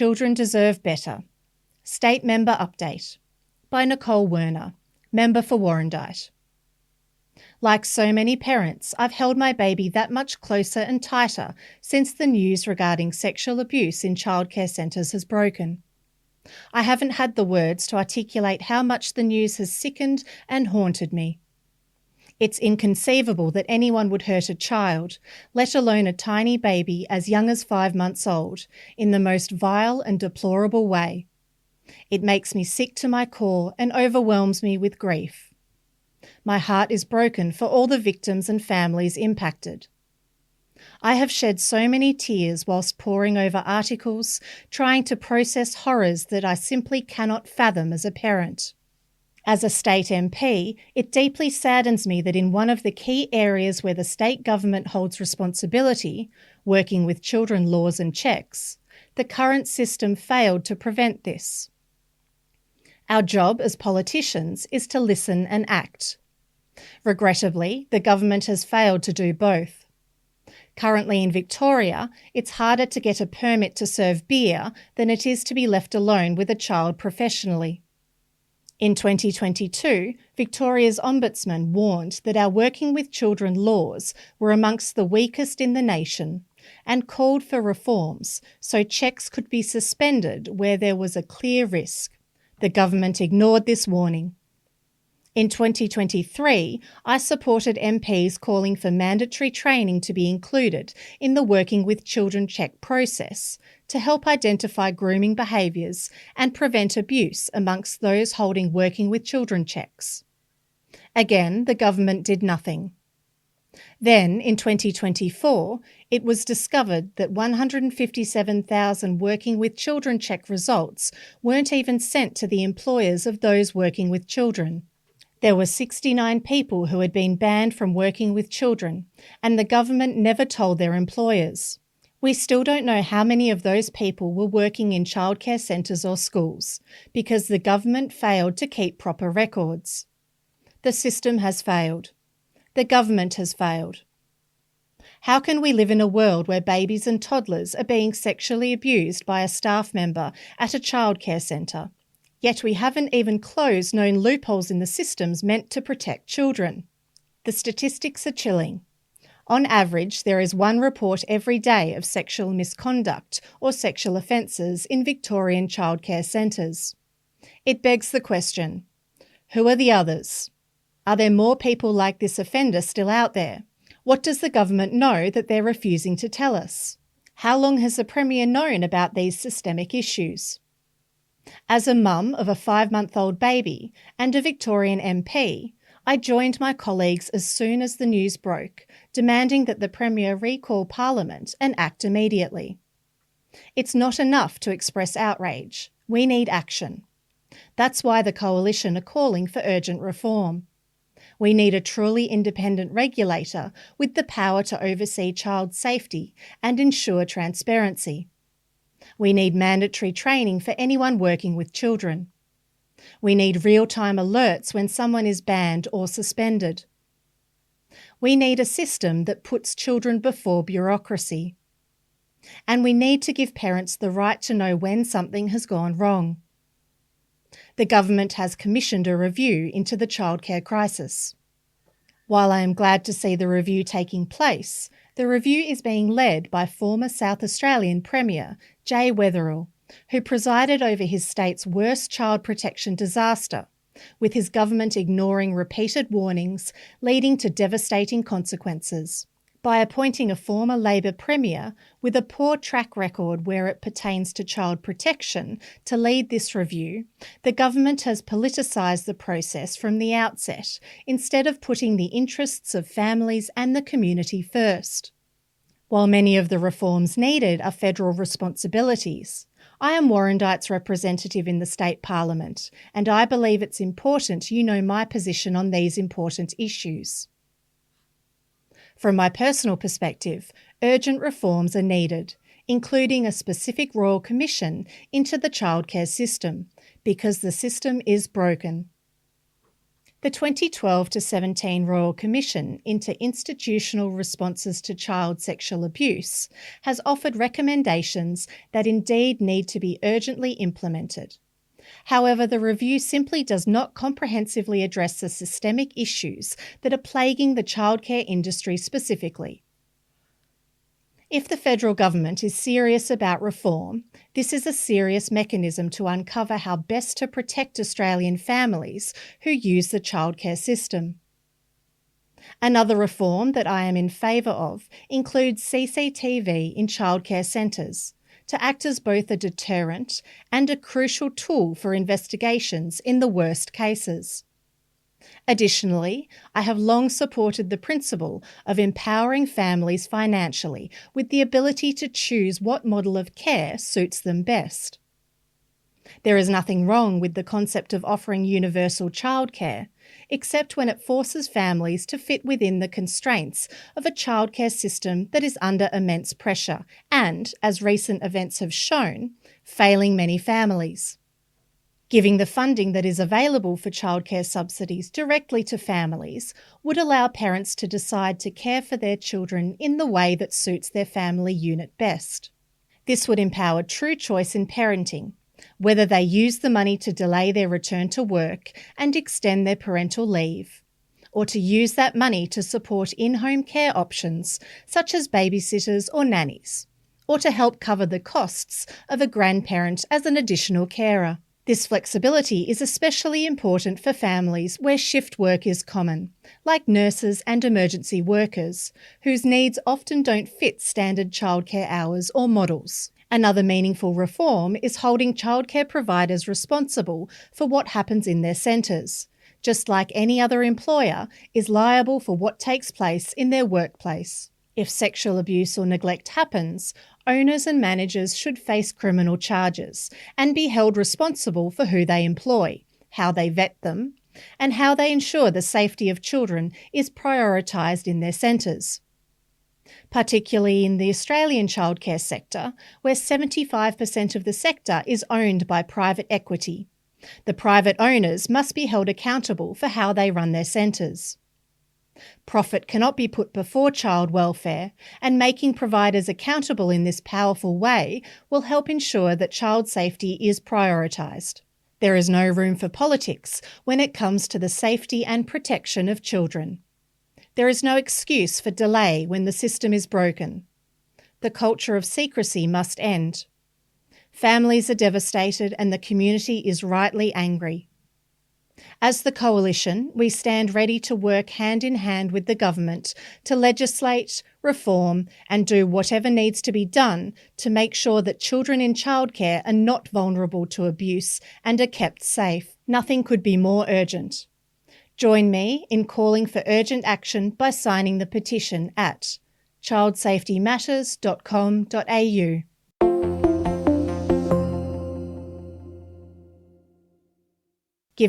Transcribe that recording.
Children Deserve Better. State Member Update by Nicole Werner, Member for Warrandyte. Like so many parents, I've held my baby that much closer and tighter since the news regarding sexual abuse in childcare centres has broken. I haven't had the words to articulate how much the news has sickened and haunted me. It's inconceivable that anyone would hurt a child, let alone a tiny baby as young as 5 months old, in the most vile and deplorable way. It makes me sick to my core and overwhelms me with grief. My heart is broken for all the victims and families impacted. I have shed so many tears whilst poring over articles, trying to process horrors that I simply cannot fathom as a parent. As a state MP, it deeply saddens me that in one of the key areas where the state government holds responsibility, working with children laws and checks, the current system failed to prevent this. Our job as politicians is to listen and act. Regrettably, the government has failed to do both. Currently in Victoria, it's harder to get a permit to serve beer than it is to be left alone with a child professionally. In 2022, Victoria's Ombudsman warned that our working with children laws were amongst the weakest in the nation and called for reforms so checks could be suspended where there was a clear risk. The government ignored this warning. In 2023, I supported MPs calling for mandatory training to be included in the Working with Children check process to help identify grooming behaviours and prevent abuse amongst those holding Working with Children checks. Again, the government did nothing. Then, in 2024, it was discovered that 157,000 Working with Children check results weren't even sent to the employers of those working with children. There were 69 people who had been banned from working with children, and the government never told their employers. We still don't know how many of those people were working in childcare centres or schools, because the government failed to keep proper records. The system has failed. The government has failed. How can we live in a world where babies and toddlers are being sexually abused by a staff member at a childcare centre? Yet we haven't even closed known loopholes in the systems meant to protect children. The statistics are chilling. On average, there is one report every day of sexual misconduct or sexual offences in Victorian childcare centres. It begs the question, who are the others? Are there more people like this offender still out there? What does the government know that they're refusing to tell us? How long has the Premier known about these systemic issues? As a mum of a 5-month-old baby and a Victorian MP, I joined my colleagues as soon as the news broke, demanding that the Premier recall Parliament and act immediately. It's not enough to express outrage. We need action. That's why the Coalition are calling for urgent reform. We need a truly independent regulator with the power to oversee child safety and ensure transparency. We need mandatory training for anyone working with children. We need real-time alerts when someone is banned or suspended. We need a system that puts children before bureaucracy. And we need to give parents the right to know when something has gone wrong. The government has commissioned a review into the childcare crisis. While I am glad to see the review taking place, the review is being led by former South Australian Premier Jay Weatherill, who presided over his state's worst child protection disaster, with his government ignoring repeated warnings leading to devastating consequences. By appointing a former Labor Premier with a poor track record where it pertains to child protection to lead this review, the government has politicised the process from the outset instead of putting the interests of families and the community first. While many of the reforms needed are federal responsibilities, I am Warrandyte's representative in the state parliament, and I believe it's important you know my position on these important issues. From my personal perspective, urgent reforms are needed, including a specific Royal Commission into the childcare system, because the system is broken. The 2012-17 Royal Commission into Institutional Responses to Child Sexual Abuse has offered recommendations that indeed need to be urgently implemented. However, the review simply does not comprehensively address the systemic issues that are plaguing the childcare industry specifically. If the federal government is serious about reform, this is a serious mechanism to uncover how best to protect Australian families who use the childcare system. Another reform that I am in favour of includes CCTV in childcare centres to act as both a deterrent and a crucial tool for investigations in the worst cases. Additionally, I have long supported the principle of empowering families financially with the ability to choose what model of care suits them best. There is nothing wrong with the concept of offering universal childcare, except when it forces families to fit within the constraints of a childcare system that is under immense pressure and, as recent events have shown, failing many families. Giving the funding that is available for childcare subsidies directly to families would allow parents to decide to care for their children in the way that suits their family unit best. This would empower true choice in parenting, whether they use the money to delay their return to work and extend their parental leave, or to use that money to support in-home care options such as babysitters or nannies, or to help cover the costs of a grandparent as an additional carer. This flexibility is especially important for families where shift work is common, like nurses and emergency workers, whose needs often don't fit standard childcare hours or models. Another meaningful reform is holding childcare providers responsible for what happens in their centres, just like any other employer is liable for what takes place in their workplace. If sexual abuse or neglect happens, owners and managers should face criminal charges and be held responsible for who they employ, how they vet them, and how they ensure the safety of children is prioritised in their centres. Particularly in the Australian childcare sector, where 75% of the sector is owned by private equity. The private owners must be held accountable for how they run their centres. Profit cannot be put before child welfare, and making providers accountable in this powerful way will help ensure that child safety is prioritised. There is no room for politics when it comes to the safety and protection of children. There is no excuse for delay when the system is broken. The culture of secrecy must end. Families are devastated and the community is rightly angry. As the Coalition, we stand ready to work hand in hand with the government to legislate, reform and do whatever needs to be done to make sure that children in childcare are not vulnerable to abuse and are kept safe. Nothing could be more urgent. Join me in calling for urgent action by signing the petition at childsafetymatters.com.au.